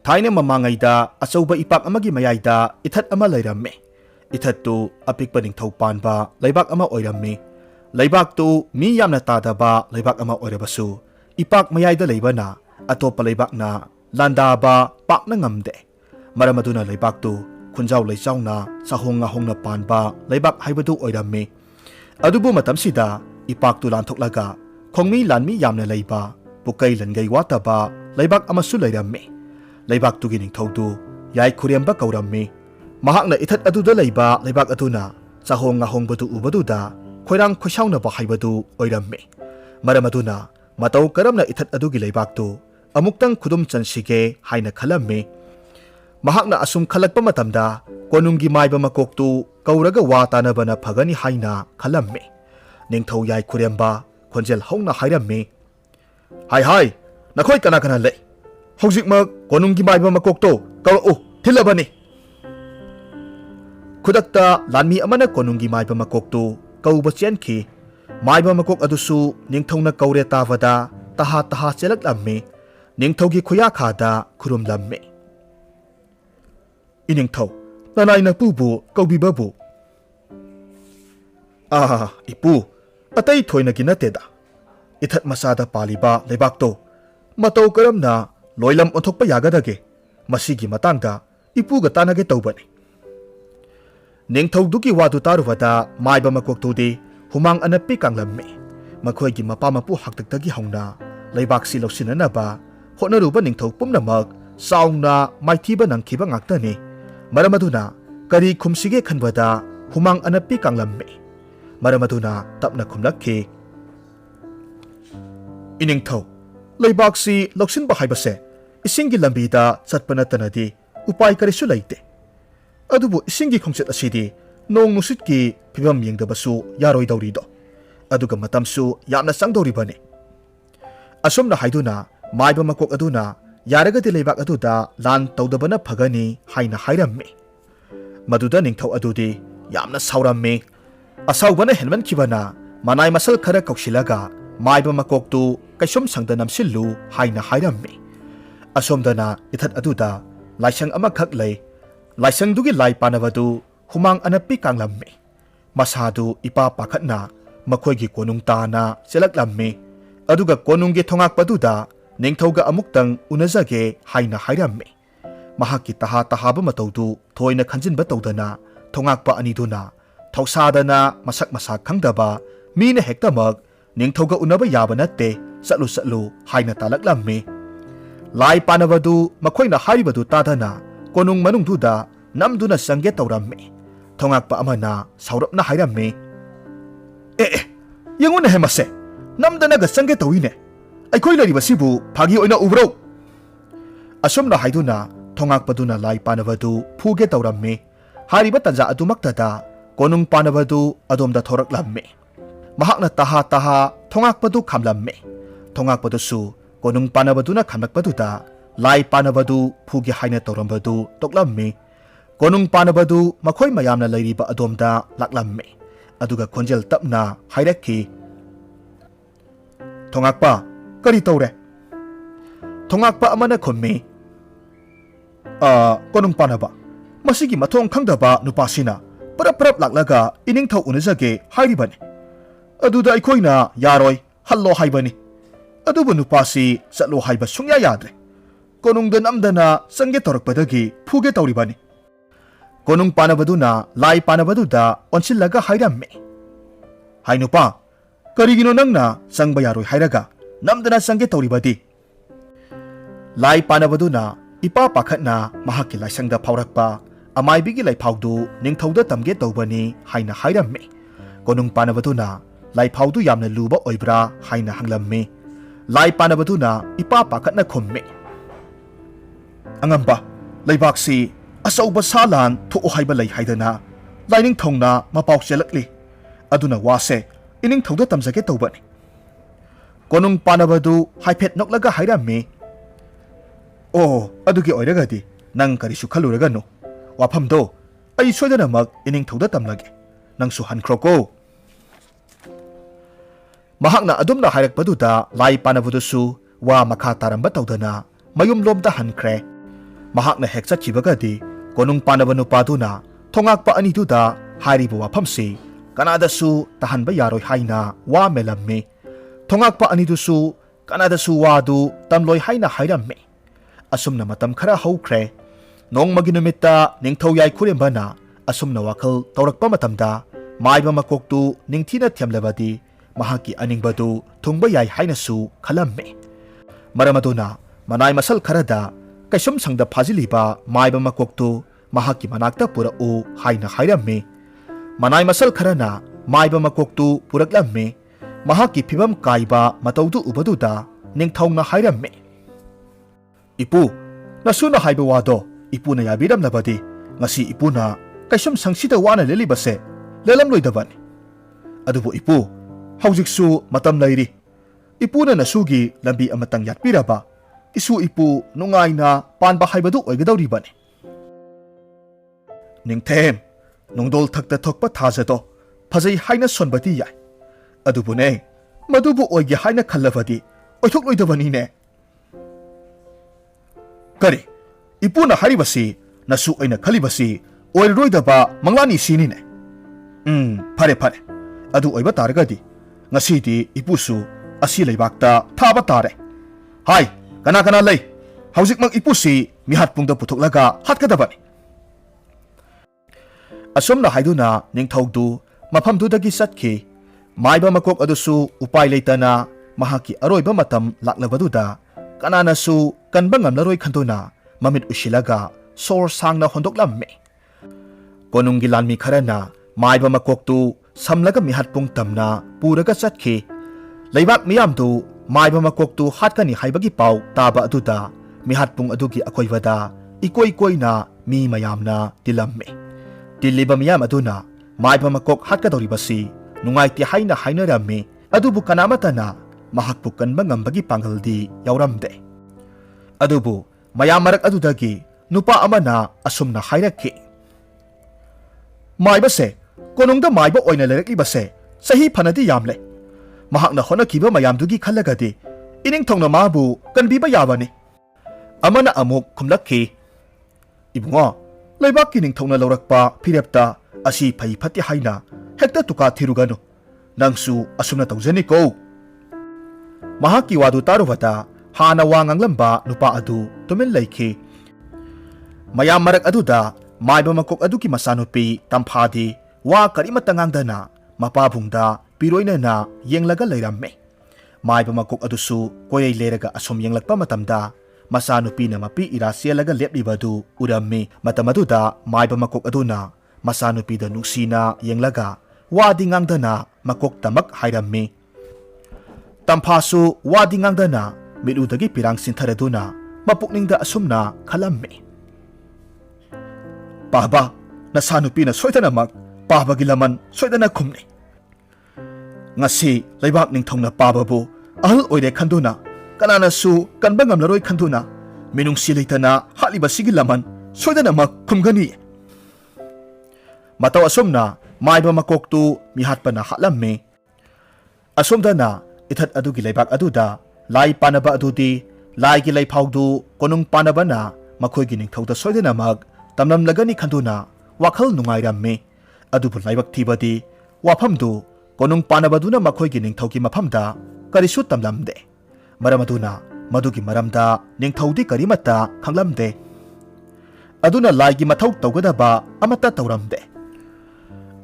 Thaina mamangayda achauba ipak amagi mayayda ithat ama leiramme. Ithat tu apikpa ningthau panba leibak ama oirammi. Leibak tu mi yamna tadaba leibak ama oirabasu. Ipak mayayda leibana atopa leibak na landaba pakna ngamde. Maramaduna leibak tu khunjau leichauna sahonga hongna panba leibak haibadu oirammi. Adubu matamsida ipak tu lanthok khongmi lanmi yamna leiba pukai langai wataba leibak amasu leirammi. Leibak tu gining thaudu yai khuremba kaurammi. Mahakna ithat aduda leiba leibak atuna sahonga hongbadu ubaduda khoirang khosauna ba haibadu oirammi. Maramaduna matau karamna ithat adugi leibak tu amuktang khudum chansige haina khalammi. Mahakna asum khalakpa matamda konungi maiba makoktu kauraga wa tanabana phagani haina khalammi. Ningthau yai khuremba khonjel hongna hairammi. Hai nakhoi kana lei hojikmak konungi maiba makokto kauro thilabani. Khudakta lanmi amana konungi maiba makoktu kauba chenkhi. Maiba makok adusu ningthauna kaure tavada taha chelaklammi. Ningthaugi khuya khada khurumlammi. Iningthau nanaina pubu kaubibabu. Ipu atai thoina ginateda. Ithat masada paliba leibakto matau karamna loilam onthokpa yagadage masigi matangda ipuga tanage taubani. Ningthaudugi wadu taruvada maiba makoktudi humang anapi kanglammi. Makhoigi mapa mapu haktaktagi hauna leibaksi lausinanaba hotnaruba ningthau pumnamak sauna maithiba nangkhiba ngaktani. Maramaduna kari khumsige khanbada humang anapi kanglammi. Maramaduna tapna khumlakhi. Iningthau leibaksi lausinba haibase isingi lambida chatpana tanadi upai karisu leite. Adubu isingi khongchet asidi nong nusitki phibam yengdabasu yaroi daurido. Aduga matamsu yamna sangdoribani. Asomna haiduna maiba makok aduna yaragadi leibak aduda lan tawdabana phagani haina hairammi. Maduda ningthau adudi yamna saurammi. Asaubana henman kibana manai masal khara kausilaga maiba makoktu kaisum sangda namsillu haina hairammi. Asomdana ithat aduda laisang amakhak lei. Laisangdugi lai panavadu humang anapi kanglammi. Masadu ipa pakhatna makhoigi konung tana selaklammi. Aduga konunggi thongakpaduda ningthauga amuktang unazage haina hairammi. Mahakki tahaba mataudu thoina khanjinba tawdana thongakpa aniduna thausadana masak khangdaba mina hektamak ningthauga unaba yaba natte satlu haina talaklammi. Lai panavadu makhoina haribadu tadana konung manungduda namduna sangge taurammi. Thongakpa amana saurapna hairammi. Yanguna hemase namdanaga sangge tawine. Aikhoi laribasibu phagi oina ubro. Asomna haiduna thongakpaduna lai panavadu phuge taurammi. Hariba tanja adumaktada konung panavadu adomda thoraklammi. Mahakna taha thongakpadu khamlammi. Thongakpadusu konung panavaduna khamlakpaduda lai panavadu phugi haina taurambadu toklammi. Konung panavadu makhoi mayamna leiriba adomda laklammi. Aduga khonjel tapna hairakhi. Thongakpa kari taure? Thongakpa amana khommi. Konung panava masigi mathong khangdaba nupasina parap laklaga iningthau unazage hairibani. Aduda aikhoina yaroi hallo haibani. Adubu nupasi satlo haiba sungya yadre. Konungda namdana sangge torakpadagi phuge tauribani. Konung panavaduna lai panavaduda onsillaga hairammi. Hainupa karigino nangna sangba yaroi hairaga namdana sangge tauribadi. Lai panavaduna ipa pakhatna mahakki laisangda phaurakpa amaibigi laipaudu ningthauda tamge taubani haina hairammi. Konung panavaduna laipaudu yamna luba oibra haina hanglammi. Lai panavaduna ipa pakhatna khommi. Angamba leibaksi asauba salan thu'u haiba lei haidana laining thongna mapau chelakli. Aduna wase ining thauda tamjage taubani. Konung panavadu haiphet noklaga hairammi. Adugi oiragadi nang karisu khaluragano. Waphamdo ai soidanamak ining thauda tamlage. Nangsu hankroko. Mahakna adumna hairakpaduda lai panavadusu wa makha taramba tawdana mayum lomda hankre. mahakna hek chatkhibagadi konung panaba nupaduna thongakpa aniduda hairiba wafamsi kanadasu tahanba yaroi haina wa melamme thongakpa anidusu kanadasu wadu tamloi haina hairamme asumna matam khara haukhre nongmagi numitta ningthau yai khurembana asumna wakhal taurakpa matamda maiba makoktu ningthina thyamlabadi mahaki aningbadu thungba yai hainasu khalamme maramaduna manai masal kharada kaisum sangda phajiliba maiba makoktu mahaki manakta purau haina hairamme manai masal kharana maiba makoktu puraklamme mahaki phibam kaiba mataudu ubaduda ningthauna hairamme ipu nasuna haiba wado ipuna yabiramlabadi ngasi ipuna kaisum sangsida wana lelibase lelamloidabani adubu ipu haujiksu matam lairi ipuna nasugi lambi amatang yatpiraba isu ipu nungaina panba haibadu oigadawribani ningthem nongdol thakta thokpa thajado phajai haina sonbati yai adubune madubu oige haina khallabadi oithokloidabani ne kari ipuna haribasi nasu aina khalibasi oiroidaba manglani sini ne phare phare adu oiba targadi ngasidi ipusu asi leibakta thaba tare hai kana kana lei haujikmak ipusi mihat pungda putoklaga hatkadabani asomna haiduna ningthaudu mafamdudagi satki maiba makok adusu upai leitana mahaki aroiba matam laklabaduda kananasu kanba ngamlaroi khanduna mamit usilaga sor sangna hondoklamme konungi lanmi kharana maiba makoktu samlaga mihat pung tamna puraga satki leibak miyamdu maiba makoktu hatkani haibagi pau taba aduda mihat pung adugi akoibada ikoi koina mi mayamna tilamme tiliba miyam aduna maiba makok hatkadoribasi nungaiti haina hainarami adubu kanamatana mahakpu kanba ngambagi pangaldi yauramde adubu mayam marak adudagi nupa amana asumna hairaki maibase konungda maiba oina lereklibase sahi phanadi yamle mahakna honakiba mayamdugi khallagadi ining thongna mabu kanbiba yabani amana amuk khumlakhi ibungo leibakki ningthongna laurakpa phirepta asi phai phati haina hekta tuka thiruganu nangsu asumna tawjani ko mahaki wadu tarubata hana wanganglamba nupa adu tumin leikhi mayam marak aduda maiba makok aduki masanupi tamphadi wa karimata ngangdana mapabungda piroina na yenglaga leiramme maiba makok adusu koyei leraga asum yenglakpa matamda masanupi na mapi irasialaga leplibadu urammi matamaduda maiba makok aduna masanupi da nuksina yenglaga wadi ngangdana makok tamak hairammi tamphasu wadi ngangdana midudagi pirang sintharaduna mapukningda asumna khalammi Pahba, nasanupi na soidanamak, pahbagi laman soidana khumni. Ngasi leibak ningthong na pababu, ahal oide khanduna, kanana su kanba ngamlaroi khanduna, minung silitana haliba sigi laman soidanamak khumgani. Mataw asumna maiba makoktu mihatpa na halammi. Asumdana ithat adugi leibak aduda, lai panaba adudi, lai gi leiphaugdu konung panaba na makhoigi ningthauda soidanamak tamlam lagani khanduna wakhal nungairamme adubu laibak thibadi wafamdu konung panabaduna makhoigi ningthauki mafamda karisu tamlamde maramaduna madugi maramda ningthaudi karimata khanglamde aduna laigi mathau tawgadaba amata tawramde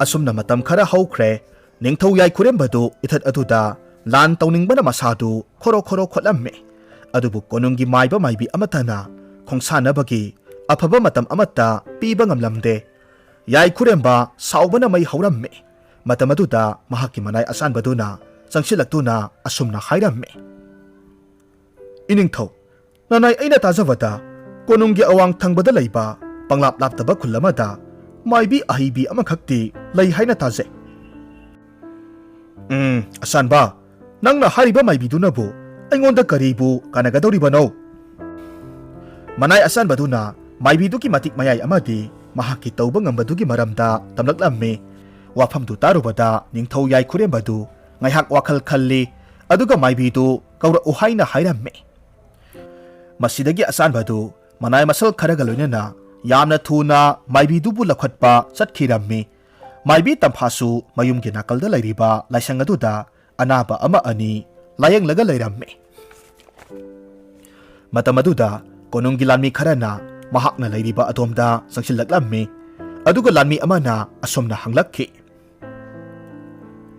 asumna matam khara haukhre ningthau yai khurembadu ithat aduda lan tawningbana masadu khoro khoro khotlamme adubu konungi maiba maibi amatana khongsanabagi afaba matam amata piba ngamlamde yai khuremba saubana mai hauраmme matamaduda mahaki manai asanbaduna changsilaktuna asumna hairamme iningthau nanai aina tajawata konunggi awang thangbada leiba panglap laptaba khulamada maibi ahibi amakhakti lei haina taje asanba nangna hariba maibidunabu aingonda karibu kanagadoribano manai asanbaduna maibiduki matik mayai amadi mahaki tauba ngambadugi maramda tamlaklamme wafamdu tarubada ningthau yai khurembadu ngaihak wakhal khalli aduga maibidu kaura uhaina hairamme masidagi asanbadu manai masal kharaga loinana yamna thuna maibi dubu lakhwatpa chatkhirami maibi tamphasu mayumgi nakalda lairiba laisang aduda anaba ama ani layang laga lairami matamaduda konunggi lanmi kharana mahakna lairiba adomda sangsilaklammi aduga lanmi amana asomna hanglakhi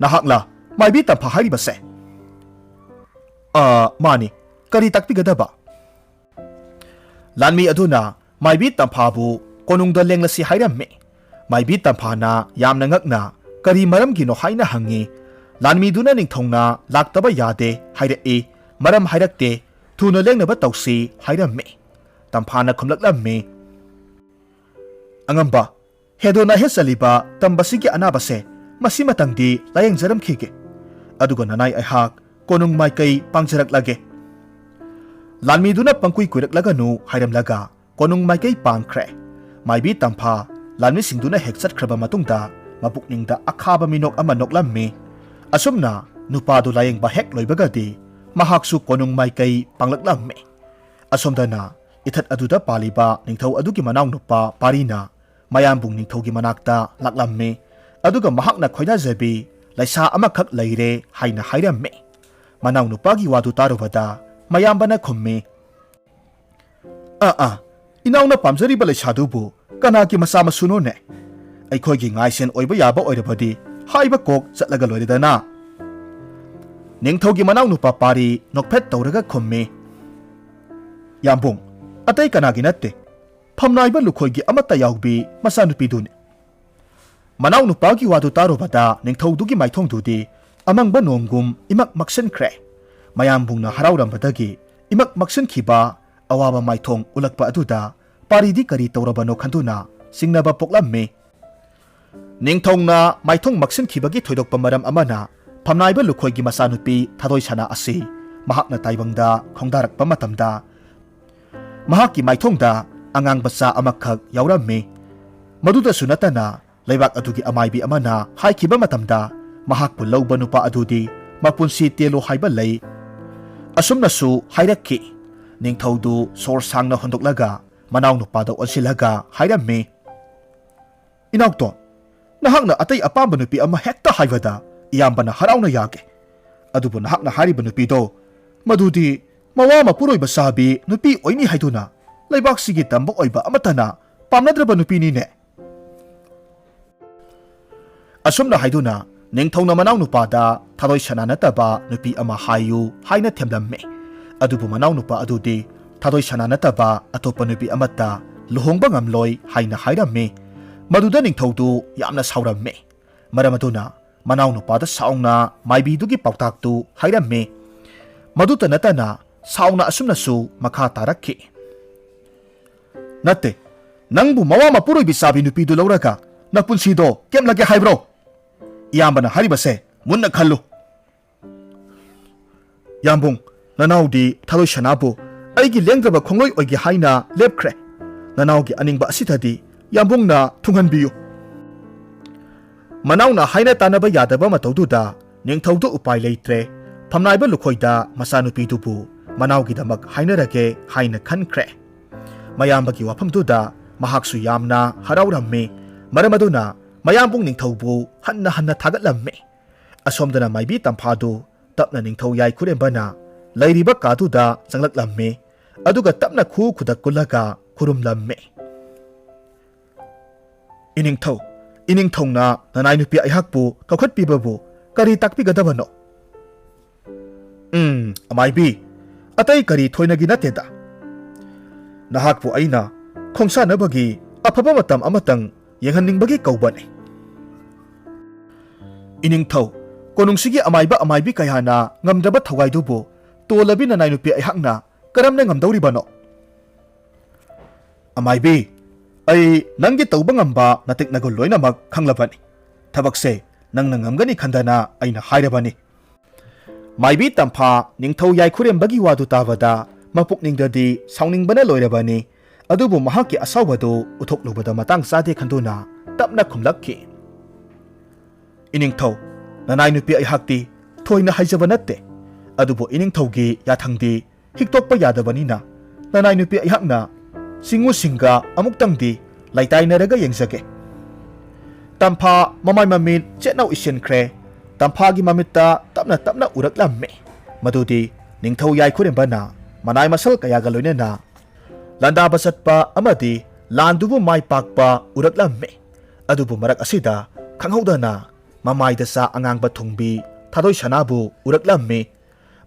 nahakla maibi tampha haribase mani kari takpigadaba lanmi aduna maibi tamphabu konungda lenglasi hairammi maibi tampana yamna ngakna kari maramgino haina hangi lanmi duna ningthongna laktaba yade hairae maram hairakte thuna lengnaba tausi hairammi tampana khumlaklammi angamba hedona hesaliba tambasigi anabase masi matangdi layang jaramkhige aduga nanai aihak konung maikai pangjarak lanmi duna pangkui kuiraklaganu hairamlaga konung maikai pangkhre maibi tampha lanmi singduna hek chatkraba matungda mapukningda akhaba minok ama noklammi asumna nupadu layang ba hek loibagadi mahaksu konung maikai panglaklammi asomdana ithat aduda paliba ningthau adugi manaw nupa parina mayambung ningthaugi manakta laklammi aduga mahakna khoina jabi laisa amakhak leire haina hairammi manaw nupagi wadu tarubada mayambana khummi inauna pamjariba laisadubu kanaki masa masuno ne aikhoigi ngaisen oiba yaba oirabadi haiba kok chatlaga loiredana ningthaugi manaw nupa pari nokphet tawraga khummi yambung atai kanagi natte phamnaiba lukhoigi amata yawbi masa nupidune manaw nupagi wadu tarubada ningthaudugi maithongdudi amangba nomgum imak maksenkhre mayambungna haraurambadagi imak maksenkhiba awaba maithong ulakpa aduda paridi kari tawrabano khanduna singnaba poklammi ningthongna maithong maksenkibagi thoidokpa maram amana phamnaiba lukhoigi masanupi thadoi sana asi mahakna taibangda khongdarakpa matamda mahakki maithongda angang bacha amakhak yaurammi maduda sunatana leibak adugi amaibi amana haikhiba matamda mahakpu lauba nupa adudi mapunsi telo haiba lei asumnasu hairakki ningthaudu sor sangna hondoklaga manaw nupada onsilaga hairammi inauto nahakna atai apamba nupi ama hekta haibada iyambana harauna yage adubu nahakna hariba nupido madudi mawama puroiba sabi nupi oini haiduna leibaksigi tambok oiba amatana pamnadraba nupini ne asumna haiduna ningthongna manaw nupada thadoi sana nataba nupi ama hayu haina themlamme adubu manaw nupa adudi thadoi sana nataba atopa nupi amata luhongba ngamloi haina hairamme maduda ningthaudu yamna sauramme maramaduna manaw nupada saungna maibidugi pautaktu hairamme maduta natana sauna asumnasu makha tarakhi natte nangbu mawama puroi bisabi nupidu lauraga napunsido kemlage haibro iyambana haribase munna khallu yambung nanaudi thadoi sanabu aigi lengdraba khongloi oigi haina lepkhre nanaugi aningba asithadi yambungna thunghanbiyu manawna haina tanaba yadaba mataududa ningthaudu upai leitre phamnaiba lukhoida masanupidubu manawgi damak hainarage haina khankhre mayambagi wafamduda mahaksu yamna haraurammi maramaduna mayambung ningthaubu hanna thagatlammi asomdana maibi tamphadu tapna ningthau yai khurembana lairiba kaduda changlaklammi aduga tapna khu khudak kullaga khurumlammi iningthongna nanai nupi aihakpu kaukhatpibabu kari takpigadabano amaibi atai kari thoinagi nateda nahakpu aina khongsanabagi afaba matam amatang yenghanningbagi kaubane iningthau konungsigi amaibi kayana ngamdraba thawaidubu tolabi nanai nupi aihakna karamna ngamdauribano amaibi ai nangi tauba ngamba natiknago loinamak khanglabani thabakse nangna ngamgani khandana aina hairabani maibi tampha ningthau yai khurembagi wadu tabada mapukningdadi saunningbana loirabani adubu mahaki asawadu uthoklubada matang sade khanduna tapna khumlakhi iningthau nanai nupi aihakti thoina haijaba natte adubu iningthaugi yathangdi hiktokpa yadabanina nanai nupi aihakna singu singa amuktangdi laitainaraga yengzage. Tampha mamai mamit chetnau isen khre tampha gi mamitta tapna uraklamme madudi ningthau yai khurembana manai masal kayaga loinena landa basatpa amadi landubu mai pakpa uraklamme adubu marak asida khanghaudana mamaida sa angangba thungbi thadoi sanabu uraklamme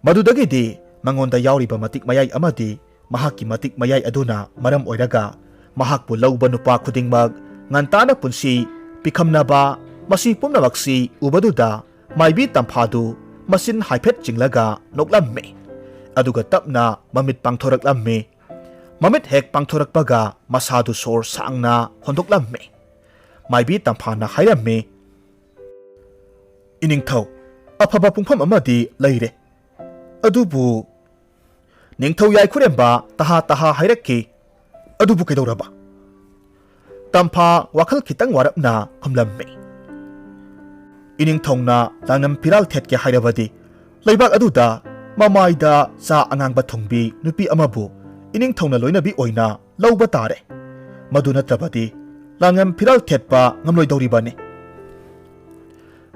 madudagidi mangonda yauriba matik mayai amadi mahakki matik mayai aduna maram oiraga mahakpu lauba nupa khudingmak ngantana punsi pikhamnaba masi pumnamaksi ubaduda maibi tamphadu masin haiphet jinglaga noklamme aduga tapna mamit pangthoraklamme mamit hek pangthorakpaga masadu sor sangna hondoklamme maibi tamphana hairamme iningthau afaba pungpham amadi leire adubu ningthau yai khuremba taha hairakki adubu kedauraba tampha wakhal khitang warapna humlamme iningthongna langnam piral thetke hairabadi leibak aduda mamaida sa angangba thongbi nupi amabu iningthongna loinabi oina lauba tare madu natrabadi langnam piral thetpa ngamloi doribani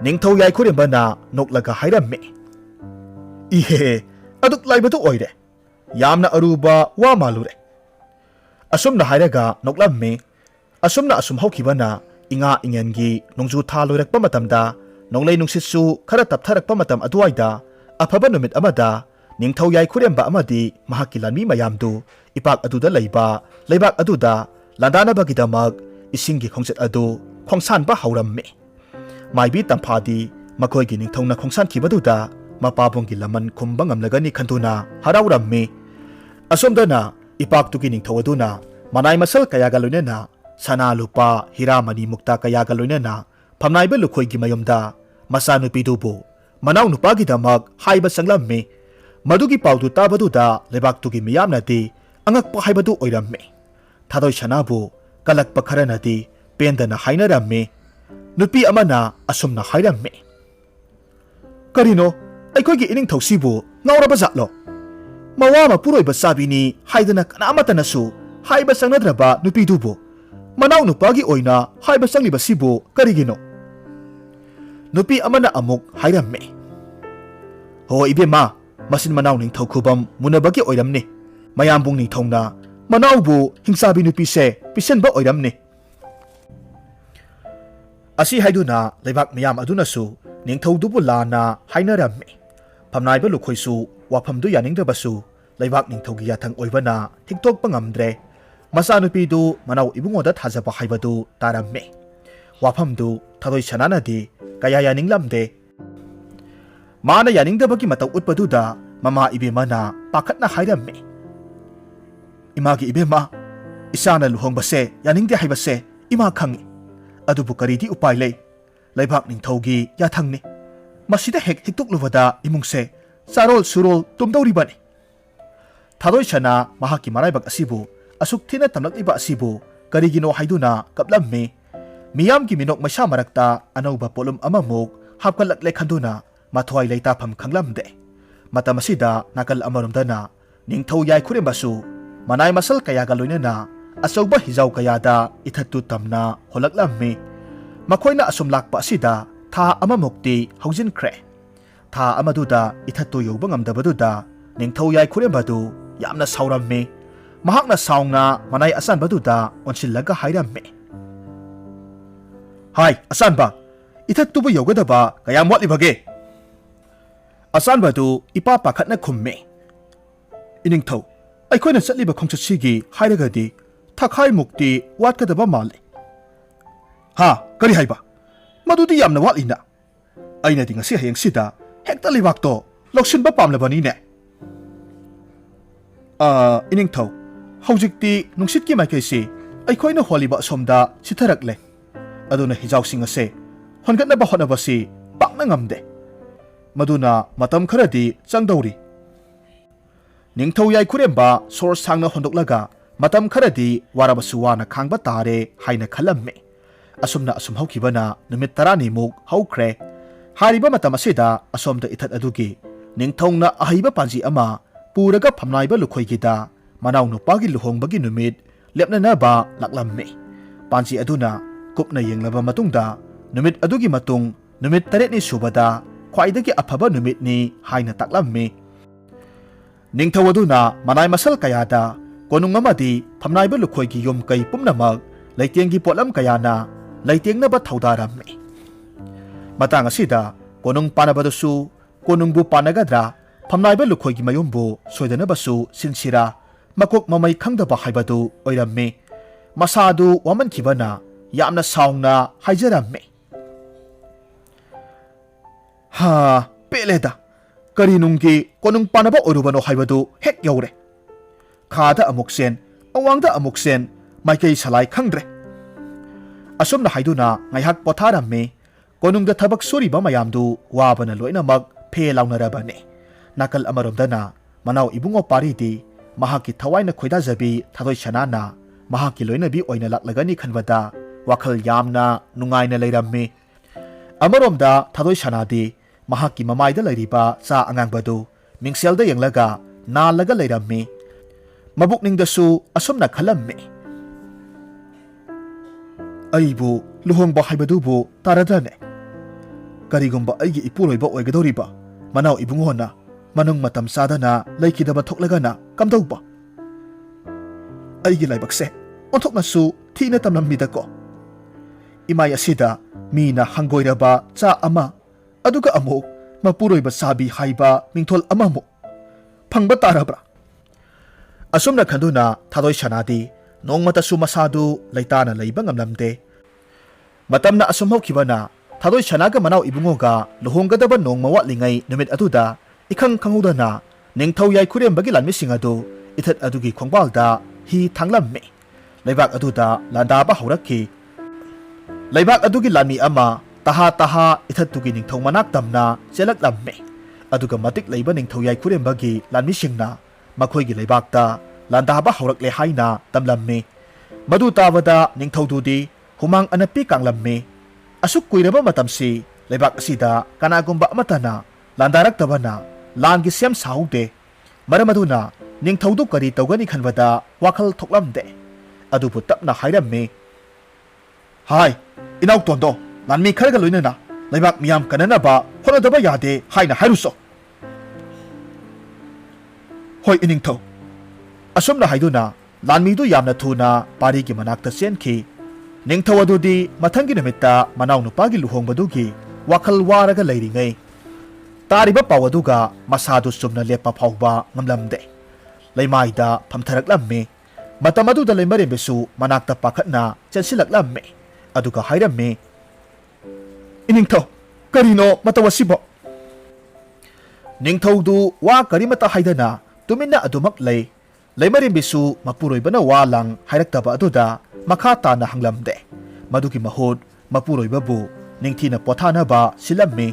ningthau yai khurembana noklaga hairamme ihe aduk laibatu oire yamna aruba wa malure asumna hairaga noklamme asumna asum hawkibana inga ingengi nongju tha loirakpa matamda nonglei nungsitsu khara taptharakpa matam aduaida afaba numit amada ningthau yai khuremba amadi mahakki lanmi mayamdu ipak aduda leibak aduda landanabagidamag isingi khongset adu khongsanba hawramme maibi tamphadi makoigi ningthongna khongsan khibaduda mapabonggi laman khumba ngamlagani khantuna harawramme asomdana ipak tuki ningthau aduna manai masal kayaga loinena sana lupa hira mani mukta kayaga loinena phamnaiba lukhoigi mayomda masanupi dubu manau nupagi damak haiba sanglamme madugi paudu tabaduda lebak tugi miyamnadi angakpa haibadu oiramme thadoi sanabu kalakpa kharanadi pendana hainaramme nupi amana asumna hairamme karino aikhoigi iningthau sibu ngauraba zatlo mawama puroiba sabini haidana kanamatanasu haiba sangnadraba nupi dubu manau nupagi oina haiba sangliba sibu karigino nupi amana amuk hairamme ho ibema masin manau ningthau khubam munabagi oiramni mayambung ningthongna manaubu hingsabi nupi se pisenba oiramni asi haiduna leibak miyam adunasu ningthau dubu lana hainaramme phamnaiba lukhoisu wafamdu yaningdabasu leibak ningthaugi yathang oibana thiktok ngamdre masanupi du manau ibungoda thajaba haibadu taramme wafamdu thadoi sananadi kaya yaninglamde mana yaningdabagi matau utpaduda mama ibemana pakhatna hairamme imagi ibema isana luhongbase yaningde haibase ima khangi adubu karidi upai lei leibak ningthaugi yathangni masida hek hiktuklubada imungse sarol surol tumdauribani thadoi sana mahaki maraibak asibu asuk thina tamlakliba asibu karigino haiduna kaplamme miyamgi minok masha marakta anauba polum amamuk hapkalakle khanduna mathwai leita pham khanglamde matamasida nakal amarumdana ningthau yai khurembasu manai masal kayaga loinena achauba hijau kayada ithatu tamna holaklamme makoina asum lakpa asida tha amamukti haujinkre tha amaduda ithatu yoba ngamdabaduda ningthau yai khurembadu yamna sauramme mahakna saungna manai asanbaduda onsillaga hairamme hai asanba ithatubu yogadaba kayam watlibage asanbadu ipa pakhatna khumme iningthau aikhoina chatliba khongchatsigi hairagadi thakhai mukti watkadaba male ha kari haiba madudi yamna watlina aina dinga si hayang sida hekta libakto loksinba pamlabani ne iningthau hawjikti nungsitki maikaisi aikhoina holiba somda sitharakle aduna hijausing ase hongatnaba hotnabasi pakna ngamde maduna matam kharadi changdauri ningthau yai khuremba sor sangna hondoklaga matam kharadi warabasu wana khangba tare haina khalamme asumna asum hawkibana numit 10 muk hawkhre hariba matam asida asomda ithat adugi ningthongna ahiba panji ama puraga phamnaiba lukhoigida manau nupagi luhongbagi numit lepnanaba laklammi panchi aduna kupna yenglaba matungda numit adugi matung numit taretni subada khwaidagi afaba numitni haina taklammi ningthau aduna manai masal kayada konung amadi phamnaiba lukhoigi yum kai pumnamak leitiengi potlam kayana leitiengnaba thaudarammi matang asida konung panabadasu konungbu panagadra phamnaiba lukhoigi mayumbu soidanabasu sinsira makok mamai khangdaba haibadu oirammi masadu waman khibana yamna saungna haijarammi ha peleda kari nunggi konung panaba orubano haibadu hek yaure khada amuksen awangda amuksen maikei salai khangdre asomna haiduna ngaihak potharammi konungda thabak suriba mayamdu wabana loinamak phe launarabane nakal amaromdana manau ibungo paridi mahaki thawaina khoidajabi thadoi chanana mahaki loinabi oina laklagani khanbada wakhal yamna nungaina leirammi amaromda thadoi chanadi mahaki mamaida leiriba cha angangbadu mingselda yenglaga nalaga leirammi mabukningdasu asomna khalammi aibu luhongba haibadubu taradane karigumba aigi ipuroiba oigadoriba manau ibungona manung matam sadana leikidaba thoklagana kamdauba aigi laibakse onthoknasu thina tamlammidako imai asida mina hangoiraba cha ama aduga amuk mapuroiba sabi haiba mingthol amamu phangba tarabra asumna khanduna thadoi chanadi nongmatasu masadu leitana leiba ngamlamde matamna asum hokibana thadoi chanaga manau ibungoga luhonggadaba nongma watlingai numit aduda ikhang khangudana ningthau yai khurembagi lanmising adu ithat adugi khongbalda hi thanglamme leibak aduda landaba haurakki leibak adugi lani ama taha ithat tugi ningthau manak tamna chelaklamme aduga matik leiba ningthau yai khurembagi lanmisingna makhoigi leibakta landaba haurakle haina tamlamme madu tawada ningthaududi humang anapi kanglamme asuk kuiraba matamsi leibak asida kanagumba amatana landaraktabana langi siam saude maramaduna ningthaudu kari tawgani khanbada wakhal thoklamde adubu tapna hairamme hai inau tondo lanmi kharaga loinana leibak miyam kananaba honadaba yade haina hairuso hoi iningthau asomna haiduna lanmidu yamna thuna parigi manakta senki ningthau adudi mathangi namitta manau nupagi luhongbadugi wakhal waraga leiringai tariba pawaduga masadu sumna lepa phauba ngamlamde leimaida phamtharaklamme matamaduda leimarebesu manakta pakhatna chensilaklamme aduga hairamme iningthau karino matawasibo ningthaudu wa karimata haidana tuminna adumak leimarebesu mapuroibana walang hairaktaba aduda makha tana hanglamde madugi mahut mapuroibabu ningthina pothanaba silamme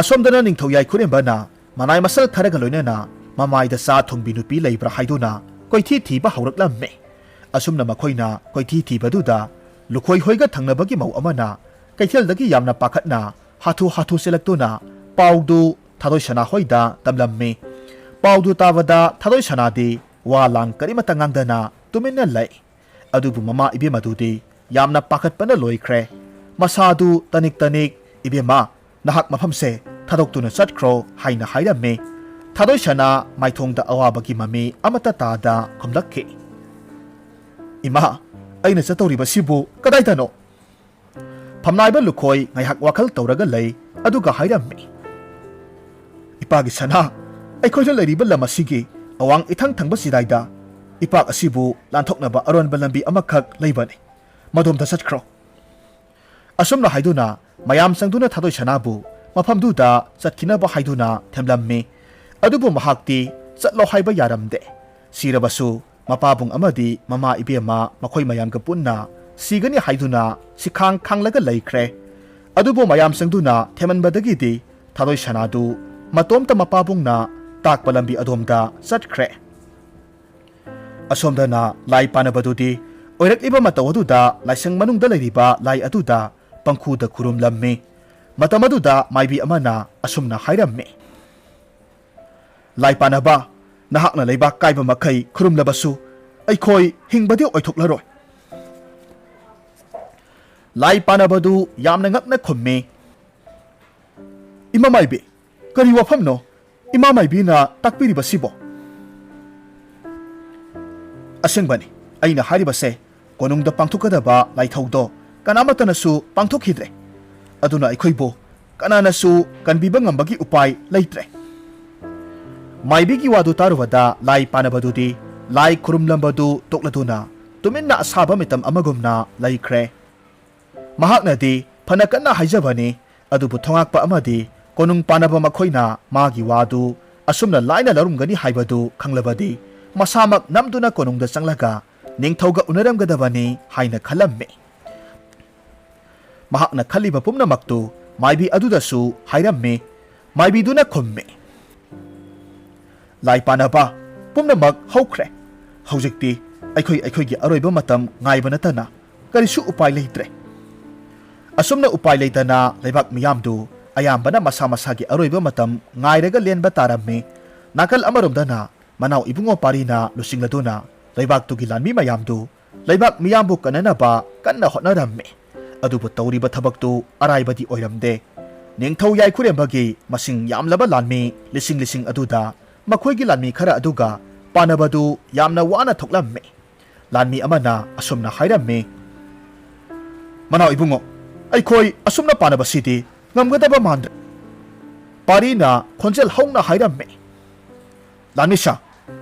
asomdana ningthau yai khurembana manai masal kharaga loinana mamaida sa thongbi nupi leibra haiduna koithi thiba hauраklamme asumna makhoina koithi thibaduda lukhoi hoiga thangnabagi mau amana kaitheldagi yamna pakhatna hathu selaktuna paudu thadoi sana hoida tamlamme paudu tawada thadoi sanadi walang karimata ngangdana tuminna lai adubu mama ibemadudi yamna pakhatpana loikhre masadu tanik ibema nahak mafamse thadoktuna chatkro haina hairamme thadoi sana maithongda awabagi mami amata tada khomlakki ima aina chatoriba sibu kadaidano phamnaiba lukhoi ngaihak wakhal tawraga lei aduga hairamme ipagi sana aikhoida leiriba lamasigi awang ithang thangba sidaida ipak asibu lanthoknaba aronba lambi amakhak leibani madomda chatkro asomna haiduna mayam sangduna thadoi sanabu mafamduda chatkinaba haiduna themlamme adubu mahakti chatlo haiba yaramde sirabasu mapabung amadi mama ibema makhoi mayamga punna sigani haiduna sikhang khanglaga leikhre adubu mayam sangduna themanbadagidi thadoi sanadu matomta mapabungna takpa lambi adomda chatkhre asomdana lai panabadudi oirakliba matawaduda laisang manungda leiriba lai aduda pangkhuda khurumlamme matamaduda maibi amana asumna hairamme lai panaba nahakna leibak kaiba makai khurumlabasu ꯑꯩꯈꯣꯏ ꯍꯤꯡꯕꯗꯤ ꯑꯣꯏꯊꯣꯛꯂꯔꯣꯏ꯫ ꯂꯥꯏ ꯄꯥꯅꯕꯗꯨ ꯌꯥꯝꯅ ꯉꯛꯅ ꯈꯨꯝꯃꯤ꯫ ꯏꯃꯥ ꯃꯥꯏꯕꯤ, ꯀꯔꯤ ꯋꯥꯐꯝꯅꯣ ꯏꯃꯥ ꯃꯥꯏꯕꯤꯅ ꯇꯥꯛꯄꯤꯔꯤꯕꯁꯤꯕꯣ? ꯑꯁꯦꯡꯕꯅꯤ, ꯑꯩꯅ ꯍꯥꯏꯔꯤꯕꯁꯦ ꯀꯣꯅꯨꯡꯗ ꯄꯥꯡꯊꯣꯛꯀꯗꯕ ꯂꯥꯏꯊꯧꯗꯣ ꯀꯅꯥꯃꯠꯇꯅꯁꯨ ꯄꯥꯡꯊꯣꯛꯈꯤꯗ꯭ꯔꯦ꯫ ꯑꯗꯨꯅ ꯑꯩꯈꯣꯏꯕꯨ ꯀꯅꯥꯅꯁꯨ ꯀꯟꯕꯤꯕ ꯉꯝꯕꯒꯤ ꯎꯄꯥꯏ ꯂꯩꯇ꯭ꯔꯦ꯫ ꯃꯥꯏꯕꯤꯒꯤ ꯋꯥꯗꯨ ꯇꯥꯔꯨꯕꯗ ꯂꯥꯏ ꯄꯥꯅꯕꯗꯨꯗꯤ ꯂꯥꯏ ꯈꯨꯔꯨꯝꯂꯝꯕꯗꯨ ꯇꯣꯛꯂꯗꯨꯅ ꯇꯨꯃꯤꯟꯅ ꯑꯁꯥꯕ ꯃꯤꯇꯝ ꯑꯃꯒꯨꯝꯅ ꯂꯩꯈ꯭ꯔꯦ꯫ ꯃꯍꯥꯛꯅꯗꯤ ꯐꯅ ꯀꯟꯅ ꯍꯥꯏꯖꯕꯅꯤ, ꯑꯗꯨꯕꯨ ꯊꯣꯉꯥꯛꯄ ꯑꯃꯗꯤ ꯀꯣꯅꯨꯡ ꯄꯥꯅꯕ ꯃꯈꯣꯏꯅ ꯃꯥꯒꯤ ꯋꯥꯗꯨ ꯑꯁꯨꯝꯅ ꯂꯥꯏꯅ ꯂꯧꯔꯝꯒꯅꯤ ꯍꯥꯏꯕꯗꯨ ꯈꯪꯂꯕꯗꯤ ꯃꯁꯥꯃꯛ ꯅꯝꯗꯨꯅ ꯀꯣꯅꯨꯡꯗ ꯆꯪꯂꯒ ꯅꯤꯡꯊꯧꯒ ꯎꯅꯔꯝꯒꯗꯕꯅꯤ ꯍꯥꯏꯅ ꯈꯜꯂꯝꯃꯤ꯫ ꯃꯍꯥꯛꯅ ꯈꯜꯂꯤꯕ ꯄꯨꯝꯅꯃꯛꯇꯨ ꯃꯥꯏꯕꯤ ꯑꯗꯨꯗꯁꯨ ꯍꯥꯏꯔꯝꯃꯤ꯫ ꯃꯥꯏꯕꯤꯗꯨꯅ ꯈꯨꯝꯃꯤ, ꯂꯥꯏ ꯄꯥꯅꯕ ꯄꯨꯝꯅꯃꯛ ꯍꯧꯈ꯭ꯔꯦ꯫ ꯍꯧꯖꯤꯛꯇꯤ ꯑꯩꯈꯣꯏꯒꯤ ꯑꯔꯣꯏꯕ ꯃꯇꯝ ꯉꯥꯏꯕ ꯅꯠꯇꯅ ꯀꯔꯤꯁꯨ ꯎꯄꯥꯏ ꯂꯩꯇ꯭ꯔꯦ꯫ ꯑꯁꯨꯝꯅ ꯎꯄꯥꯏ ꯂꯩꯇꯅ ꯂꯩꯕꯥꯛ ꯃꯤꯌꯥꯝꯗꯨ ꯑꯌꯥꯝꯕꯅ ꯃꯁꯥ ꯃꯁꯥꯒꯤ ꯑꯔꯣꯏꯕ ꯃꯇꯝ ꯉꯥꯏꯔꯒ ꯂꯦꯟꯕ ꯇꯥꯔꯝꯃꯤ꯫ ꯅꯥꯀꯜ ꯑꯃꯔꯣꯝꯗꯅ ꯃꯅꯥꯎ ꯏꯕꯨꯡꯉꯣ ꯄꯥꯔꯤꯅ ꯂꯨꯆꯤꯡꯂꯗꯨꯅ ꯂꯩꯕꯥꯛꯇꯨꯒꯤ ꯂꯥꯟꯃꯤ ꯃꯌꯥꯝꯗꯨ ꯂꯩꯕꯥꯛ ꯃꯤꯌꯥꯝꯕꯨ ꯀꯟꯅꯅꯕ ꯀꯟꯅ ꯍꯣꯠꯅꯔꯝꯃꯤ꯫ ꯑꯗꯨꯕꯨ ꯇꯧꯔꯤꯕ ꯊꯕꯛꯇꯨ ꯑꯔꯥꯏꯕꯗꯤ ꯑꯣꯏꯔꯝꯗꯦ꯫ ꯅꯤꯡꯊꯧ ꯌꯥꯏꯈꯨꯔꯦꯝꯕꯒꯤ ꯃꯁꯤꯡ ꯌꯥꯝꯂꯕ ꯂꯥꯟꯃꯤ ꯂꯤꯁꯤꯡ ꯑꯗꯨꯗ ꯃꯈꯣꯏꯒꯤ ꯂꯥꯟꯃꯤ ꯈꯔ ꯑꯗꯨꯒ ꯄꯥꯅꯕꯗꯨ ꯌꯥꯝꯅ ꯋꯥꯅ ꯊꯣꯛꯂꯝꯃꯤ꯫ ꯂꯥꯟꯃꯤ ꯑꯃꯅ ꯑꯁꯨꯝꯅ ꯍꯥꯏꯔꯝꯃꯤ, ꯃꯅꯥꯎ ꯏꯕꯨꯡꯉꯣ, ꯑꯩꯈꯣꯏ ꯑꯁꯨꯝꯅ ꯄꯥꯅꯕꯁꯤꯗꯤ ꯉꯝꯒꯗꯕ ꯃꯥꯟꯗ꯭ꯔꯦ꯫ ꯄꯥꯔꯤꯅ ꯈꯣꯟꯖꯦꯜ ꯍꯧꯅ ꯍꯥꯏꯔꯝꯃꯤ, ꯂꯥꯟꯃꯤꯁꯥ,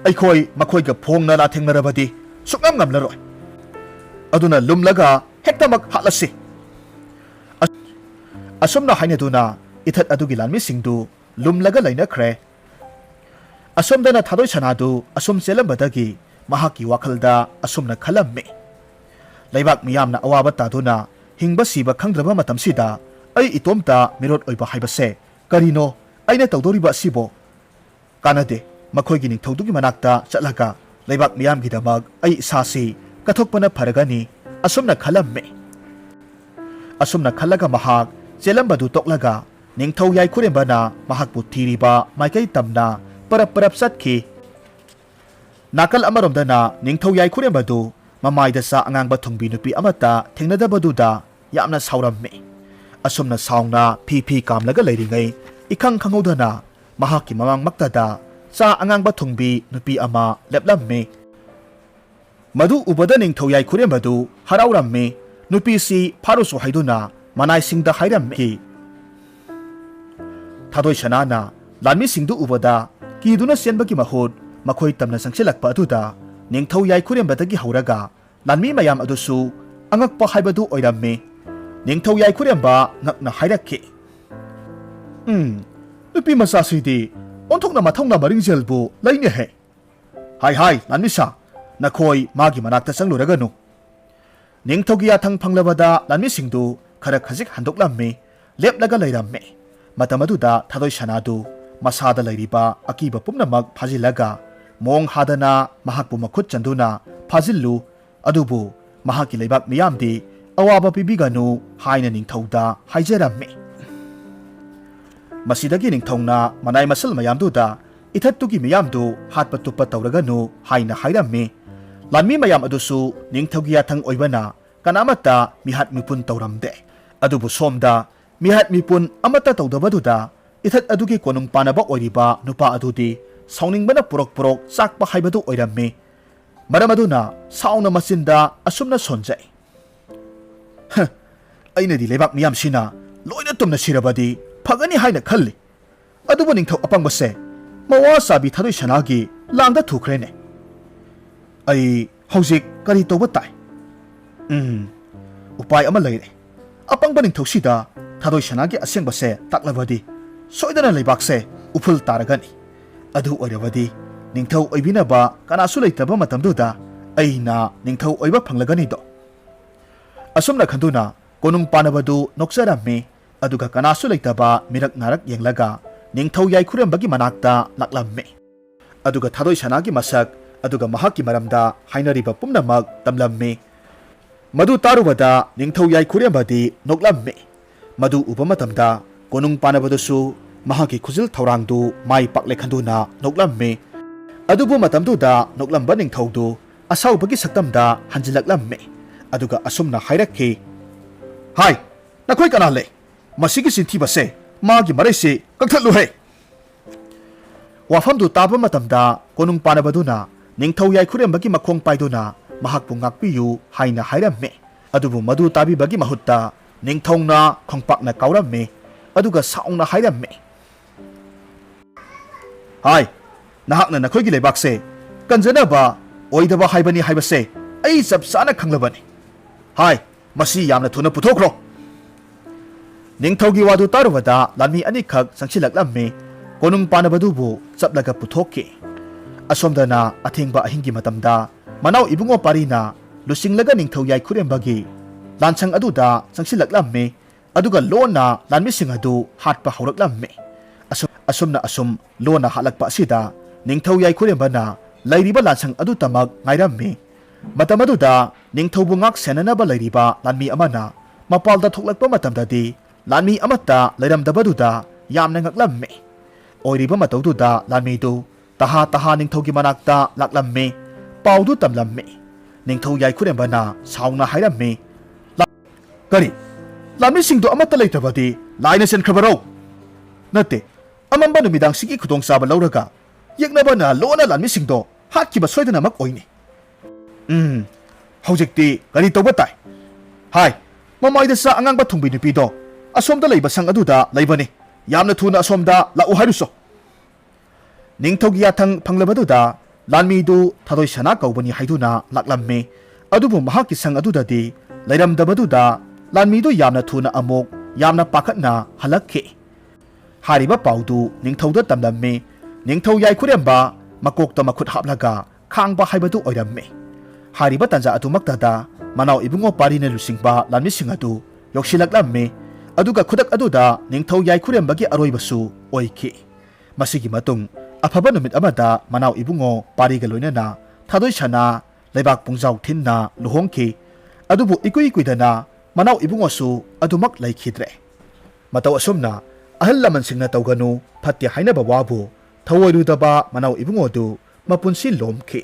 ꯑꯩꯈꯣꯏ ꯃꯈꯣꯏꯒ ꯐꯣꯡꯅ ꯂꯥꯊꯦꯡꯅꯔꯕꯗꯤ ꯁꯨꯛꯉꯝ ꯉꯝꯂꯔꯣꯏ꯫ ꯑꯗꯨꯅ ꯂꯨꯝꯂꯒ ꯍꯦꯛꯇꯃꯛ ꯍꯥꯠꯂꯁꯤ꯫ ꯑꯁꯨꯝꯅ ꯍꯥꯏꯅꯗꯨꯅ ꯏꯊꯠ ꯑꯗꯨꯒꯤ ꯂꯥꯟꯃꯤꯁꯤꯡꯗꯨ ꯂꯨꯝꯂꯒ ꯂꯩꯅꯈ꯭ꯔꯦ꯫ ꯑꯁꯣꯝꯗꯅ ꯊꯥꯗꯣꯏ ꯁꯅꯥꯗꯨ ꯑꯁꯨꯝ ꯆꯦꯜꯂꯝꯕꯗꯒꯤ ꯃꯍꯥꯛꯀꯤ ꯋꯥꯈꯜꯗ ꯑꯁꯨꯝꯅ ꯈꯜꯂꯝꯃꯤ, ꯂꯩꯕꯥꯛ ꯃꯤꯌꯥꯝꯅ ꯑꯋꯥꯕ ꯇꯥꯗꯨꯅ ꯍꯤꯡꯕ ꯁꯤꯕ ꯈꯪꯗ꯭ꯔꯕ ꯃꯇꯝꯁꯤꯗ ꯑꯩ ꯏꯇꯣꯝꯇ ꯃꯤꯔꯣꯠ ꯑꯣꯏꯕ ꯍꯥꯏꯕꯁꯦ ꯀꯔꯤꯅꯣ ꯑꯩꯅ ꯇꯧꯗꯧꯔꯤꯕ ꯑꯁꯤꯕꯣ? ꯀꯥꯟꯅꯗꯦ, ꯃꯈꯣꯏꯒꯤ ꯅꯤꯡꯊꯧꯗꯨꯒꯤ ꯃꯅꯥꯛꯇ ꯆꯠꯂꯒ ꯂꯩꯕꯥꯛ ꯃꯤꯌꯥꯝꯒꯤꯗꯃꯛ ꯑꯩ ꯏꯁꯥꯁꯤ ꯀꯠꯊꯣꯛꯄꯅ ꯐꯔꯒꯅꯤ꯫ ꯑꯁꯨꯝꯅ ꯈꯜꯂꯝꯃꯤ꯫ ꯑꯁꯨꯝꯅ ꯈꯜꯂꯒ ꯃꯍꯥꯛ ꯆꯦꯜꯂꯝꯕꯗꯨ ꯇꯣꯛꯂꯒ ꯅꯤꯡꯊꯧ ꯌꯥꯏꯈꯨꯔꯦꯝꯕꯅ ꯃꯍꯥꯛꯄꯨ ꯊꯤꯔꯤꯕ ꯃꯥꯏꯀꯩ ꯇꯝꯅ ꯄꯔꯞ ꯆꯠꯈꯤ꯫ ꯅꯥꯀꯜ ꯑꯃꯔꯣꯝꯗꯅ ꯅꯤꯡꯊꯧ ꯌꯥꯏꯈꯨꯔꯦꯝꯕꯗꯨ ꯃꯃꯥꯏꯗ ꯆꯥ ꯑꯉꯥꯡꯕ ꯊꯨꯡꯕꯤ ꯅꯨꯄꯤ ꯑꯃꯠꯇ ꯊꯦꯡꯅꯗꯕꯗꯨꯗ ꯌꯥꯝꯅ ꯁꯥꯎꯔꯝꯃꯤ꯫ ꯑꯁꯨꯝꯅ ꯁꯥꯎꯅ ꯐꯤ ꯀꯥꯝꯂꯒ ꯂꯩꯔꯤꯉꯩ ꯏꯈꯪ ꯈꯪꯍꯧꯗꯅ ꯃꯍꯥꯛꯀꯤ ꯃꯃꯥꯡꯃꯛꯇꯗ ꯆꯥ ꯑꯉꯥꯡꯕ ꯊꯨꯡꯕꯤ ꯅꯨꯄꯤ ꯑꯃ ꯂꯦꯞꯂꯝꯃꯤ꯫ ꯃꯗꯨ ꯎꯕꯗ ꯅꯤꯡꯊꯧ ꯌꯥꯏꯈꯨꯔꯦꯝꯕꯗꯨ ꯍꯔꯥꯎꯔꯝꯃꯤ꯫ ꯅꯨꯄꯤꯁꯤ ꯐꯥꯔꯨꯆꯣ ꯍꯥꯏꯗꯨꯅ ꯃꯅꯥꯏꯁꯤꯡꯗ ꯍꯥꯏꯔꯝꯃꯤ꯫ ꯊꯥꯗꯣꯏ ꯁꯅꯥꯅ ꯂꯥꯟꯃꯤꯁꯤꯡꯗꯨ ꯎꯕꯗ ꯀꯤꯗꯨꯅ ꯆꯦꯟꯕꯒꯤ ꯃꯍꯨꯠ ꯃꯈꯣꯏ ꯇꯝꯅ ꯆꯪꯁꯤꯜꯂꯛꯄ ꯑꯗꯨꯗ ꯅꯤꯡꯊꯧ ꯌꯥꯏꯈꯨꯔꯦꯝꯕꯗꯒꯤ ꯍꯧꯔꯒ ꯂꯥꯟꯃꯤ ꯃꯌꯥꯝ ꯑꯗꯨꯁꯨ ꯑꯉꯛꯄ ꯍꯥꯏꯕꯗꯨ ꯑꯣꯏꯔꯝꯃꯤ꯫ ꯅꯤꯡꯊꯧ ꯌꯥꯏꯈꯨꯔꯦꯝꯕ ꯉꯛꯅ ꯍꯥꯏꯔꯛꯈꯤ, ꯅꯨꯄꯤ ꯃꯆꯥꯁꯤꯗꯤ ꯑꯣꯟꯊꯣꯛꯅ ꯃꯊꯧꯅꯥ ꯃꯔꯤꯡꯖꯦꯜꯕꯨ ꯂꯩꯅꯦꯍꯦ꯫ ꯍꯥꯏ ꯂꯥꯟꯃꯤꯁꯥ, ꯅꯈꯣꯏ ꯃꯥꯒꯤ ꯃꯅꯥꯛꯇ ꯆꯪꯂꯨꯔꯒꯅꯨ꯫ ꯅꯤꯡꯊꯧꯒꯤ ꯌꯥꯊꯪ ꯐꯪꯂꯕꯗ ꯂꯥꯟꯃꯤꯁꯤꯡꯗꯨ ꯈꯔ ꯈꯖꯤꯛ ꯍꯟꯗꯣꯛꯂꯝꯃꯤ, ꯂꯦꯞꯂꯒ ꯂꯩꯔꯝꯃꯤ꯫ ꯃꯇꯝ ꯑꯗꯨꯗ ꯊꯥꯗꯣꯏ ꯁꯅꯥꯗꯨ ꯃꯁꯥꯗ ꯂꯩꯔꯤꯕ ꯑꯀꯤꯕ ꯄꯨꯝꯅꯃꯛ ꯐꯥꯖꯤꯜꯂꯒ ꯃꯣꯡ ꯍꯥꯗꯅ ꯃꯍꯥꯛꯄꯨ ꯃꯈꯨꯠ ꯆꯟꯗꯨꯅ ꯐꯥꯖꯤꯜꯂꯨ, ꯑꯗꯨꯕꯨ ꯃꯍꯥꯛꯀꯤ ꯂꯩꯕꯥꯛ ꯃꯤꯌꯥꯝꯗꯤ ꯑꯋꯥꯕ ꯄꯤꯕꯤꯒꯅꯨ ꯍꯥꯏꯅ ꯅꯤꯡꯊꯧꯗ ꯍꯥꯏꯖꯔꯝꯃꯤ꯫ ꯃꯁꯤꯗꯒꯤ ꯅꯤꯡꯊꯧꯅ ꯃꯅꯥꯏ ꯃꯁꯜ ꯃꯌꯥꯝꯗꯨꯗ ꯏꯊꯠꯇꯨꯒꯤ ꯃꯤꯌꯥꯝꯗꯨ ꯍꯥꯠꯄ ꯇꯨꯞꯄ ꯇꯧꯔꯒꯅꯨ ꯍꯥꯏꯅ ꯍꯥꯏꯔꯝꯃꯤ꯫ ꯂꯥꯟꯃꯤ ꯃꯌꯥꯝ ꯑꯗꯨꯁꯨ ꯅꯤꯡꯊꯧꯒꯤ ꯌꯥꯊꯪ ꯑꯣꯏꯕꯅ ꯀꯅꯥꯃꯠꯇ ꯃꯤꯍꯥꯠ ꯃꯤꯄꯨꯟ ꯇꯧꯔꯝꯗꯦ꯫ ꯑꯗꯨꯕꯨ ꯁꯣꯝꯗ ꯃꯤꯍꯥꯠ ꯃꯤꯄꯨꯟ ꯑꯃꯠꯇ ꯇꯧꯗꯕꯗꯨꯗ ꯏꯊꯠ ꯑꯗꯨꯒꯤ ꯀꯣꯅꯨꯡ ꯄꯥꯅꯕ ꯑꯣꯏꯔꯤꯕ ꯅꯨꯄꯥ ꯑꯗꯨꯗꯤ ꯁꯥꯎꯅꯤꯡꯕꯅ ꯄꯣꯔꯣꯛ ꯆꯥꯛꯄ ꯍꯥꯏꯕꯗꯨ ꯑꯣꯏꯔꯝꯃꯤ꯫ ꯃꯔꯝ ꯑꯗꯨꯅ ꯁꯥꯎꯅ ꯃꯆꯤꯟꯗ ꯑꯁꯨꯝꯅ ꯁꯣꯟꯖꯩ, ꯑꯩꯅꯗꯤ ꯂꯩꯕꯥꯛ ꯃꯤꯌꯥꯝꯁꯤꯅ ꯂꯣꯏꯅ ꯇꯨꯝꯅ ꯁꯤꯔꯕꯗꯤ ꯐꯒꯅꯤ ꯍꯥꯏꯅ ꯈꯜꯂꯤ, ꯑꯗꯨꯕꯨ ꯅꯤꯡꯊꯧ ꯑꯄꯪꯕꯁꯦ ꯃꯋꯥ ꯆꯥꯕꯤ ꯊꯥꯗꯣꯏ ꯁꯅꯥꯒꯤ ꯂꯥꯡꯗ ꯊꯨꯈ꯭ꯔꯦꯅꯦ꯫ ꯑꯩ ꯍꯧꯖꯤꯛ ꯀꯔꯤ ꯇꯧꯕ ꯇꯥꯏ? ꯎꯄꯥꯏ ꯑꯃ ꯂꯩꯔꯦ꯫ ꯑꯄꯪꯕ ꯅꯤꯡꯊꯧꯁꯤꯗ ꯊꯥꯗꯣꯏ ꯁꯅꯥꯒꯤ ꯑꯁꯦꯡꯕꯁꯦ ꯇꯥꯛꯂꯕꯗꯤ ꯁꯣꯏꯗꯅ ꯂꯩꯕꯥꯛꯁꯦ ꯎꯐꯨꯜ ꯇꯥꯔꯒꯅꯤ꯫ ꯑꯗꯨ ꯑꯣꯏꯔꯕꯗꯤ ꯅꯤꯡꯊꯧ ꯑꯣꯏꯕꯤꯅꯕ ꯀꯅꯥꯁꯨ ꯂꯩꯇꯕ ꯃꯇꯝꯗꯨꯗ ꯑꯩꯅ ꯅꯤꯡꯊꯧ ꯑꯣꯏꯕ ꯐꯪꯂꯒꯅꯤꯗꯣ꯫ ꯑꯁꯨꯝꯅ ꯈꯟꯗꯨꯅ ꯀꯣꯅꯨꯡ ꯄꯥꯅꯕꯗꯨ ꯅꯣꯛꯆꯔꯝꯃꯤ꯫ ꯑꯗꯨꯒ ꯀꯅꯥꯁꯨ ꯂꯩꯇꯕ ꯃꯤꯔꯛ ꯅꯥꯔꯛ ꯌꯦꯡꯂꯒ ꯅꯤꯡꯊꯧ ꯌꯥꯏꯈꯨꯔꯦꯝꯕꯒꯤ ꯃꯅꯥꯛꯇ ꯂꯥꯛꯂꯝꯃꯤ꯫ ꯑꯗꯨꯒ ꯊꯥꯗꯣꯏ ꯁꯅꯥꯒꯤ ꯃꯁꯛ ꯑꯗꯨꯒ ꯃꯍꯥꯛꯀꯤ ꯃꯔꯝꯗ ꯍꯥꯏꯅꯔꯤꯕ ꯄꯨꯝꯅꯃꯛ ꯇꯝꯂꯝꯃꯤ꯫ ꯃꯗꯨ ꯇꯥꯔꯨꯕꯗ ꯅꯤꯡꯊꯧ ꯌꯥꯏꯈꯨꯔꯦꯝꯕꯗꯤ ꯅꯣꯛꯂꯝꯃꯤ꯫ ꯃꯗꯨ ꯎꯕ ꯃꯇꯝꯗ ꯀꯣꯅꯨꯡ ꯄꯥꯅꯕꯗꯨꯁꯨ ꯃꯍꯥꯛꯀꯤ ꯈꯨꯖꯤꯜ ꯊꯧꯔꯥꯡꯗꯨ ꯃꯥꯏ ꯄꯥꯛꯂꯦ ꯈꯟꯗꯨꯅ ꯅꯣꯛꯂꯝꯃꯤ꯫ ꯑꯗꯨꯕꯨ ꯃꯇꯝꯗꯨꯗ ꯅꯣꯛꯂꯝꯕ ꯅꯤꯡꯊꯧꯗꯨ ꯑꯁꯥꯎꯕꯒꯤ ꯁꯛꯇꯝꯗ ꯍꯟꯖꯤꯜꯂꯛꯂꯝꯃꯤ ꯑꯗꯨꯒ ꯑꯁꯨꯝꯅ ꯍꯥꯏꯔꯛꯈꯤ ꯍꯥꯏ ꯅꯈꯣꯏ ꯀꯅꯥ ꯂꯩ ꯃꯁꯤꯒꯤ ꯆꯤꯟꯊꯤꯕꯁꯦ ꯃꯥꯒꯤ ꯃꯔꯩꯁꯤ ꯀꯛꯊꯠꯂꯨꯍꯦ ꯋꯥꯐꯝꯗꯨ ꯇꯥꯕ ꯃꯇꯝꯗ ꯀꯣꯅꯨꯡ ꯄꯥꯟꯅꯕꯗꯨꯅ ꯅꯤꯡꯊꯧ ꯌꯥꯏꯈꯨꯔꯦꯝꯕꯒꯤ ꯃꯈꯣꯡ ꯄꯥꯏꯗꯨꯅ ꯃꯍꯥꯛꯄꯨ ꯉꯥꯛꯄꯤꯌꯨ ꯍꯥꯏꯅ ꯍꯥꯏꯔꯝꯃꯤ ꯑꯗꯨꯕꯨ ꯃꯗꯨ ꯇꯥꯕꯤꯕꯒꯤ ꯃꯍꯨꯠꯇ ꯅꯤꯡꯊꯧꯅ ꯈꯣꯡꯄꯥꯛꯅ ꯀꯥꯎꯔꯝꯃꯤ ꯑꯗꯨꯒ ꯁꯥꯎꯅ ꯍꯥꯏꯔꯝꯃꯤ ꯍꯥꯏ ꯅꯍꯥꯛꯅ ꯅꯈꯣꯏꯒꯤ ꯂꯩꯕꯥꯛꯁꯦ ꯀꯟꯖꯅꯕ ꯑꯣꯏꯗꯕ ꯍꯥꯏꯕꯅꯤ ꯍꯥꯏꯕꯁꯦ ꯑꯩ ꯆꯞ ꯆꯥꯅ ꯈꯪꯂꯕꯅꯤ ꯍꯥꯏ ꯃꯁꯤ ꯌꯥꯝꯅ ꯊꯨꯅ ꯄꯨꯊꯣꯛꯈ꯭ꯔꯣ ꯅꯤꯡꯊꯧꯒꯤ ꯋꯥꯗꯨ ꯇꯥꯔꯨꯕꯗ ꯂꯥꯟꯃꯤ ꯑꯅꯤꯈꯛ ꯆꯪꯁꯤꯜꯂꯛꯂꯝꯃꯤ ꯀꯣꯅꯨꯡ ꯄꯥꯟꯅꯕꯗꯨꯕꯨ ꯆꯞꯂꯒ ꯄꯨꯊꯣꯛꯈꯤ ꯑꯁꯣꯝꯗꯅ ꯑꯊꯦꯡꯕ ꯑꯍꯤꯡꯒꯤ ꯃꯇꯝꯗ ꯃꯅꯥꯎ ꯏꯕꯨꯡꯉꯣ ꯄꯥꯔꯤꯅ ꯂꯨꯆꯤꯡꯂꯒ ꯅꯤꯡꯊꯧ ꯌꯥꯏꯈꯨꯔꯦꯝꯕꯒꯤ ꯂꯥꯟꯁꯪ ꯑꯗꯨꯗ ꯆꯪꯁꯤꯜꯂꯛꯂꯝꯃꯤ ꯑꯗꯨꯒ ꯂꯣꯟꯅ ꯂꯥꯟꯃꯤꯁꯤꯡ ꯑꯗꯨ ꯍꯥꯠꯄ ꯍꯧꯔꯛꯂꯝꯃꯤ ꯑꯁꯨꯝꯅ ꯂꯣꯟꯅ ꯍꯥꯠꯂꯛꯄ ꯑꯁꯤꯗ ꯅꯤꯡꯊꯧ ꯌꯥꯏꯈꯨꯔꯦꯝꯕꯅ ꯂꯩꯔꯤꯕ ꯂꯥꯟꯁꯪ ꯑꯗꯨꯇꯃꯛ ꯉꯥꯏꯔꯝꯃꯤ ꯃꯇꯝ ꯑꯗꯨꯗ ꯅꯤꯡꯊꯧꯕꯨ ꯉꯥꯛ ꯁꯦꯟꯅꯅꯕ ꯂꯩꯔꯤꯕ ꯂꯥꯟꯃꯤ ꯑꯃꯅ ꯃꯄꯥꯜꯗ ꯊꯣꯛꯂꯛꯄ ꯃꯇꯝꯗꯗꯤ ꯂꯥꯟꯃꯤ ꯑꯃꯠꯇ ꯂꯩꯔꯝꯗꯕꯗꯨꯗ ꯌꯥꯝꯅ ꯉꯛꯂꯝꯃꯤ ꯑꯣꯏꯔꯤꯕ ꯃꯇꯧꯗꯨꯗ ꯂꯥꯟꯃꯤꯗꯨ ꯇꯍꯥ ꯅꯤꯡꯊꯧꯒꯤ ꯃꯅꯥꯛꯇ ꯂꯥꯛꯂꯝꯃꯤ ꯄꯥꯎꯗꯨ ꯇꯝꯂꯝꯃꯤ ꯅꯤꯡꯊꯧ ꯌꯥꯏꯈꯨꯔꯦꯝꯕꯅ ꯁꯥꯎꯅ ꯍꯥꯏꯔꯝꯃꯤ ꯀꯔꯤ ꯂꯥꯟꯃꯤꯁꯤꯡꯗꯨ ꯑꯃꯠꯇ ꯂꯩꯇ꯭ꯔꯕꯗꯤ ꯂꯥꯏꯅ ꯆꯦꯟꯈ꯭ꯔꯕꯔꯣ ꯅꯠꯇꯦ ꯑꯃꯝꯕ ꯅꯨꯃꯤꯗꯥꯡꯁꯤꯒꯤ ꯈꯨꯗꯣꯡꯆꯥꯕ ꯂꯧꯔꯒ ꯌꯦꯛꯅꯕꯅ ꯂꯣꯟꯅ ꯂꯥꯟꯃꯤꯁꯤꯡꯗꯣ ꯍꯥꯠꯈꯤꯕ ꯁꯣꯏꯗꯅꯃꯛ ꯑꯣꯏꯅꯤ ꯍꯧꯖꯤꯛꯇꯤ ꯀꯔꯤ ꯇꯧꯕ ꯇꯥꯏ ꯍꯥꯏ ꯃꯃꯥꯏꯗ ꯆꯥ ꯑꯉꯥꯡꯕ ꯊꯨꯡꯕꯤ ꯅꯨꯄꯤꯗꯣ ꯑꯁꯣꯝꯗ ꯂꯩꯕ ꯁꯪ ꯑꯗꯨꯗ ꯂꯩꯕꯅꯤ ꯌꯥꯝꯅ ꯊꯨꯅ ꯑꯁꯣꯝꯗ ꯂꯥꯛꯎ ꯍꯥꯏꯔꯨꯁꯣ ꯅꯤꯡꯊꯧꯒꯤ ꯌꯥꯊꯪ ꯐꯪꯂꯕꯗꯨꯗ ꯂꯥꯟꯃꯤꯗꯨ ꯊꯥꯗꯣꯏ ꯁꯅꯥ ꯀꯧꯕꯅꯤ ꯍꯥꯏꯗꯨꯅ ꯂꯥꯛꯂꯝꯃꯤ ꯑꯗꯨꯕꯨ ꯃꯍꯥꯛꯀꯤ ꯁꯪ ꯑꯗꯨꯗꯗꯤ ꯂꯩꯔꯝꯗꯕꯗꯨꯗ ꯂꯥꯟꯃꯤꯗꯨ ꯌꯥꯝꯅ ꯊꯨꯅ ꯑꯃꯨꯛ ꯌꯥꯝꯅ ꯄꯥꯈꯠꯅ ꯍꯜꯂꯛꯈꯤ ꯍꯥꯏꯔꯤꯕ ꯄꯥꯎꯗꯨ ꯅꯤꯡꯊꯧꯗ ꯇꯝꯂꯝꯃꯤ ꯅꯤꯡꯊꯧ ꯌꯥꯏꯈꯨꯔꯦꯝꯕ ꯃꯀꯣꯛꯇ ꯃꯈꯨꯠ ꯍꯥꯞꯂꯒ ꯈꯥꯡꯕ ꯍꯥꯏꯕꯗꯨ ꯑꯣꯏꯔꯝꯃꯤ ꯍꯥꯏꯔꯤꯕ ꯇꯥꯟꯖꯥ ꯑꯗꯨꯃꯛꯇꯗ ꯃꯅꯥꯎ ꯏꯕꯨꯡꯉꯣ ꯄꯥꯔꯤꯅ ꯂꯨꯆꯤꯡꯕ ꯂꯥꯟꯃꯤꯁꯤꯡ ꯑꯗꯨ ꯌꯧꯁꯤꯜꯂꯛꯂꯝꯃꯤ ꯑꯗꯨꯒ ꯈꯨꯗꯛ ꯑꯗꯨꯗ ꯅꯤꯡꯊꯧ ꯌꯥꯏꯈꯨꯔꯦꯝꯕꯒꯤ ꯑꯔꯣꯏꯕꯁꯨ ꯑꯣꯏꯈꯤ ꯃꯁꯤꯒꯤ ꯃꯇꯨꯡ ꯑꯐꯕ ꯅꯨꯃꯤꯠ ꯑꯃꯗ ꯃꯅꯥꯎ ꯏꯕꯨꯡꯉꯣ ꯄꯥꯔꯤꯒ ꯂꯣꯏꯅꯅ ꯊꯥꯗꯣꯏ ꯁꯅꯥ ꯂꯩꯕꯥꯛ ꯄꯨꯡꯖꯥꯎ ꯊꯤꯟꯅ ꯂꯨꯍꯣꯡꯈꯤ ꯑꯗꯨꯕꯨ ꯏꯀꯨꯏ ꯀꯨꯏꯗꯅ ꯃꯅꯥꯎ ꯏꯕꯨꯡꯉꯣꯁꯨ ꯑꯗꯨꯃꯛ ꯂꯩꯈꯤꯗ꯭ꯔꯦ ꯃꯇꯧ ꯑꯁꯨꯝꯅ ꯑꯍꯜ ꯂꯃꯟꯁꯤꯡꯅ ꯇꯧꯒꯅꯨ ꯐꯠꯇꯦ ꯍꯥꯏꯅꯕ ꯋꯥꯕꯨ ꯊꯧꯑꯣꯏꯔꯨꯗꯕ ꯃꯅꯥꯎ ꯏꯕꯨꯡꯉꯣꯗꯨ ꯃꯄꯨꯟꯁꯤ ꯂꯣꯝꯈꯤ